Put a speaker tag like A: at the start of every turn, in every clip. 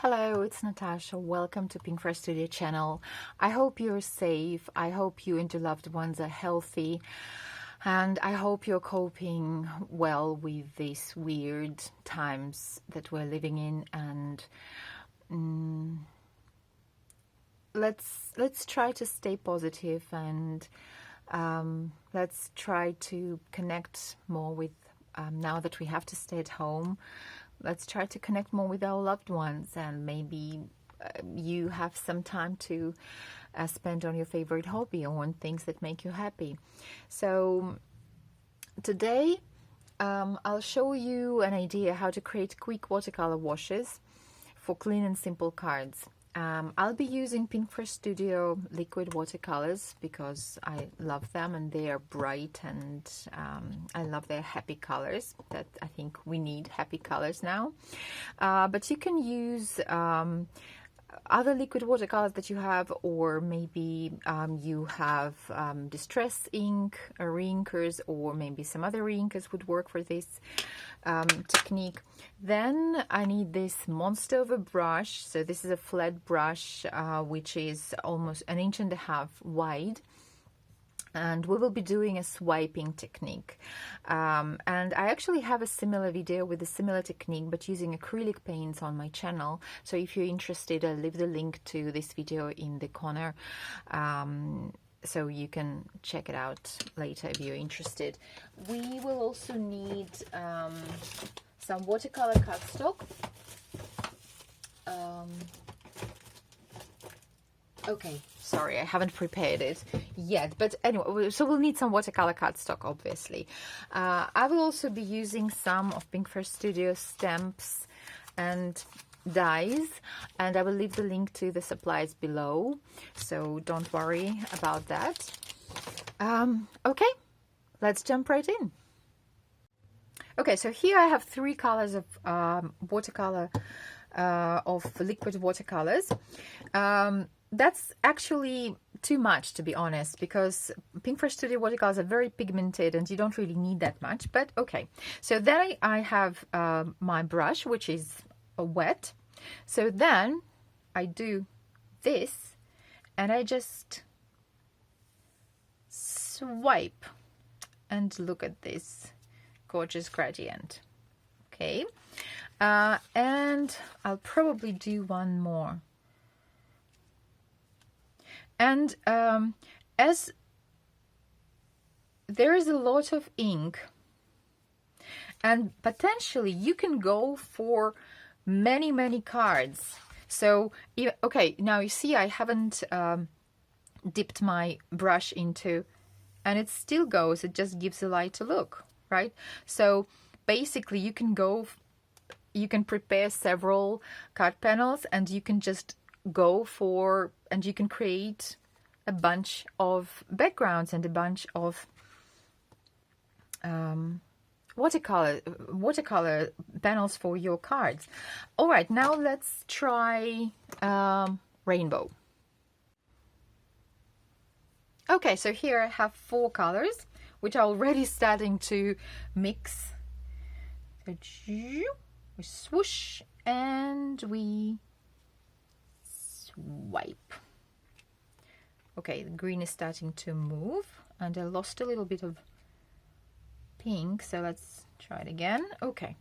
A: Hello, it's Natasha. Welcome to Pinkfresh Studio channel. I hope you're safe. I hope you and your loved ones are healthy. And I hope you're coping well with these weird times that we're living in. And let's try to stay positive and let's try to connect more with, now that we have to stay at home. Let's try to connect more with our loved ones, and maybe you have some time to spend on your favorite hobby or on things that make you happy. So today I'll show you an idea how to create quick watercolor washes for clean and simple cards. I'll be using Pinkfresh Studio liquid watercolors because I love them and they are bright, and I love their happy colors. That I think we need happy colors now. But you can use other liquid watercolors that you have, or maybe you have distress ink or reinkers, or maybe some other reinkers would work for this technique. Then I need this monster of a brush. So this is a flat brush which is almost 1.5 inches wide, and we will be doing a swiping technique. And I actually have a similar video with a similar technique but using acrylic paints on my channel. So if you're interested, I'll leave the link to this video in the corner, so you can check it out later if you're interested. We will also need some watercolor cardstock. Okay, sorry, I haven't prepared it yet, but anyway, so we'll need some watercolor cardstock, obviously. I will also be using some of Pinkfresh Studio stamps and dies, and I will leave the link to the supplies below, so don't worry about that. Okay, let's jump right in. Okay, so here I have 3 colors of watercolor, of liquid watercolors. That's actually too much, to be honest, because Pinkfresh Studio watercolors are very pigmented and you don't really need that much, but okay. So then I have my brush, which is wet. So then I do this and I just swipe, and look at this gorgeous gradient. Okay, and I'll probably do one more. And as there is a lot of ink, and potentially you can go for many cards. So okay, now you see I haven't dipped my brush into, and it still goes, it just gives a lighter look, right? So basically you can prepare several card panels, and you can just go for, and you can create a bunch of backgrounds and a bunch of watercolor panels for your cards. All right, now let's try rainbow. Okay, so here I have 4 colors which are already starting to mix. So we swoosh and we swipe. Okay, the green is starting to move, and I lost a little bit of pink, so let's try it again. Okay.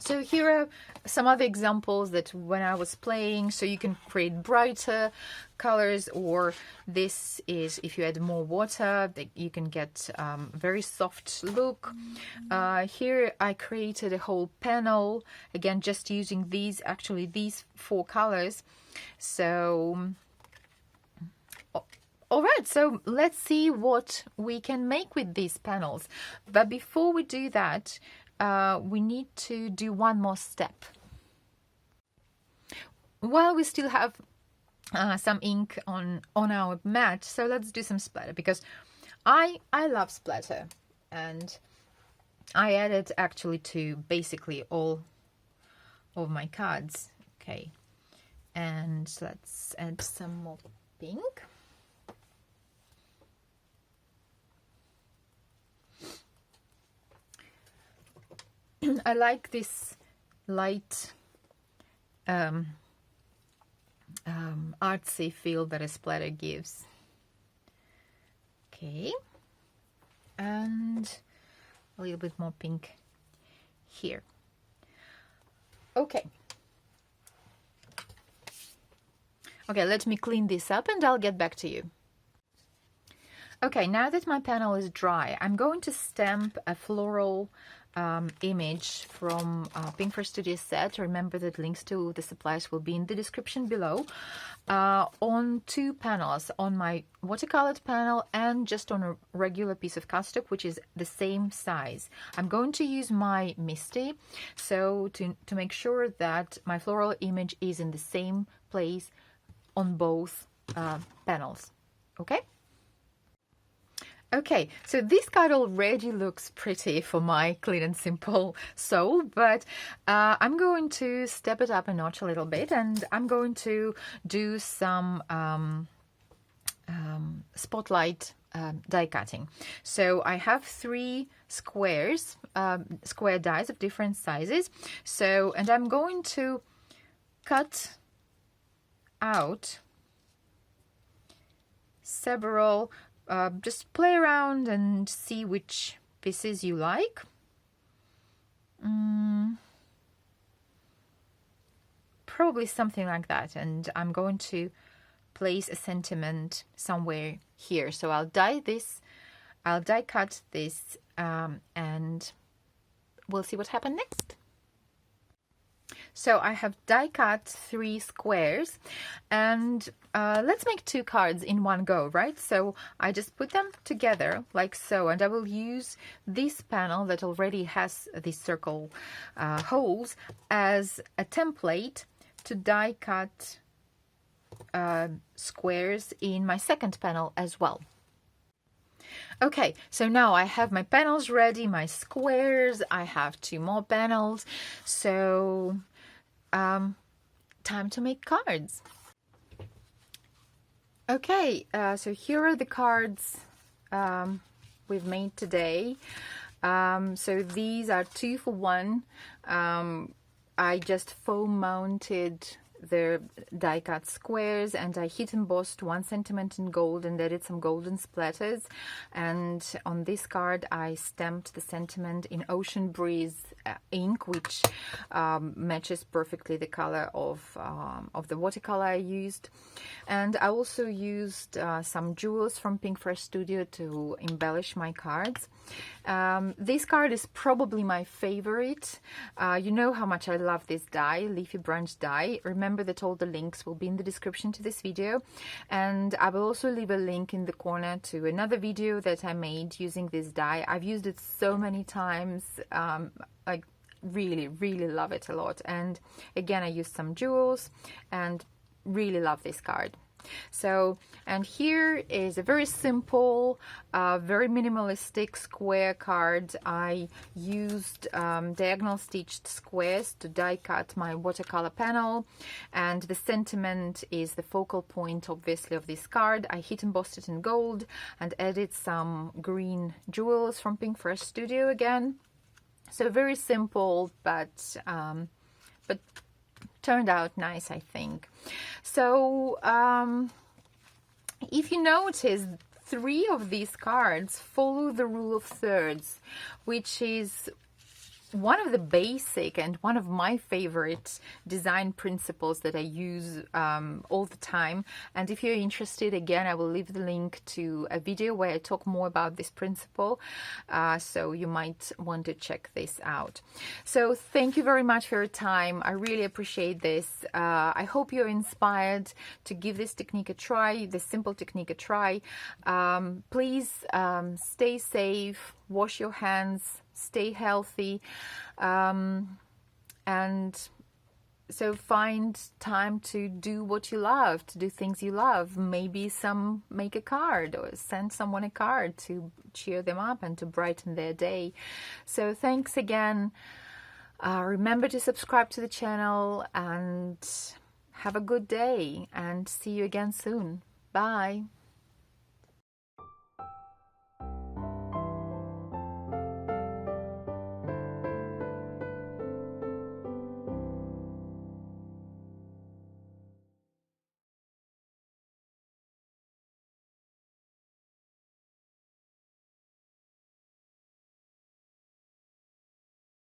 A: So here are some other examples that when I was playing, so you can create brighter colors, or this is if you add more water, that you can get very soft look. Here I created a whole panel, again just using these 4 colors. So all right, so let's see what we can make with these panels. But before we do that, we need to do one more step. Well, we still have some ink on our mat, so let's do some splatter, because I love splatter, and I added actually to basically all of my cards. Okay, and let's add some more pink. I like this light artsy feel that a splatter gives. Okay, and a little bit more pink here. Okay. Okay, let me clean this up and I'll get back to you. Okay, now that my panel is dry, I'm going to stamp a floral image from Pinkfresh Studio set. Remember that links to the supplies will be in the description below, on 2 panels, on my watercolored panel and just on a regular piece of cardstock, which is the same size. I'm going to use my Misty, so to make sure that my floral image is in the same place on both panels. Okay? Okay, so this card already looks pretty for my clean and simple soul, but I'm going to step it up a notch a little bit, and I'm going to do some spotlight die cutting. So I have 3 squares, square dies of different sizes. So, and I'm going to cut out several. Just play around and see which pieces you like. Probably something like that, and I'm going to place a sentiment somewhere here. So I'll die cut this, and we'll see what happens next. So I have die cut 3 squares, and let's make 2 cards in one go, right? So I just put them together like so, and I will use this panel that already has these circle holes as a template to die cut squares in my second panel as well. Okay, so now I have my panels ready, my squares, I have 2 more panels, so time to make cards. Okay, so here are the cards we've made today. So these are 2 for 1. I just foam mounted the die cut squares, and I heat embossed 1 sentiment in gold and added some golden splatters. And on this card I stamped the sentiment in Ocean Breeze ink, which matches perfectly the color of the watercolor I used. And I also used some jewels from Pinkfresh Studio to embellish my cards. This card is probably my favorite. You know how much I love this die, Leafy Branch die. Remember that all the links will be in the description to this video, and I will also leave a link in the corner to another video that I made using this die. I've used it so many times. I really love it a lot, and again I used some jewels and really love this card. So, and here is a very simple, very minimalistic square card. I used diagonal stitched squares to die cut my watercolor panel, and the sentiment is the focal point obviously of this card. I heat embossed it in gold and added some green jewels from Pinkfresh Studio again. So very simple, but turned out nice, I think. So if you notice, 3 of these cards follow the rule of thirds, which is one of the basic and one of my favorite design principles that I use all the time. And if you're interested, again, I will leave the link to a video where I talk more about this principle, so you might want to check this out. So thank you very much for your time. I really appreciate this. I hope you're inspired to give this technique a try, this simple technique a try. Please stay safe, wash your hands, stay healthy, and so find time to do what you love, to do things you love. Maybe make a card or send someone a card to cheer them up and to brighten their day. So thanks again. Remember to subscribe to the channel, and have a good day, and see you again soon. Bye.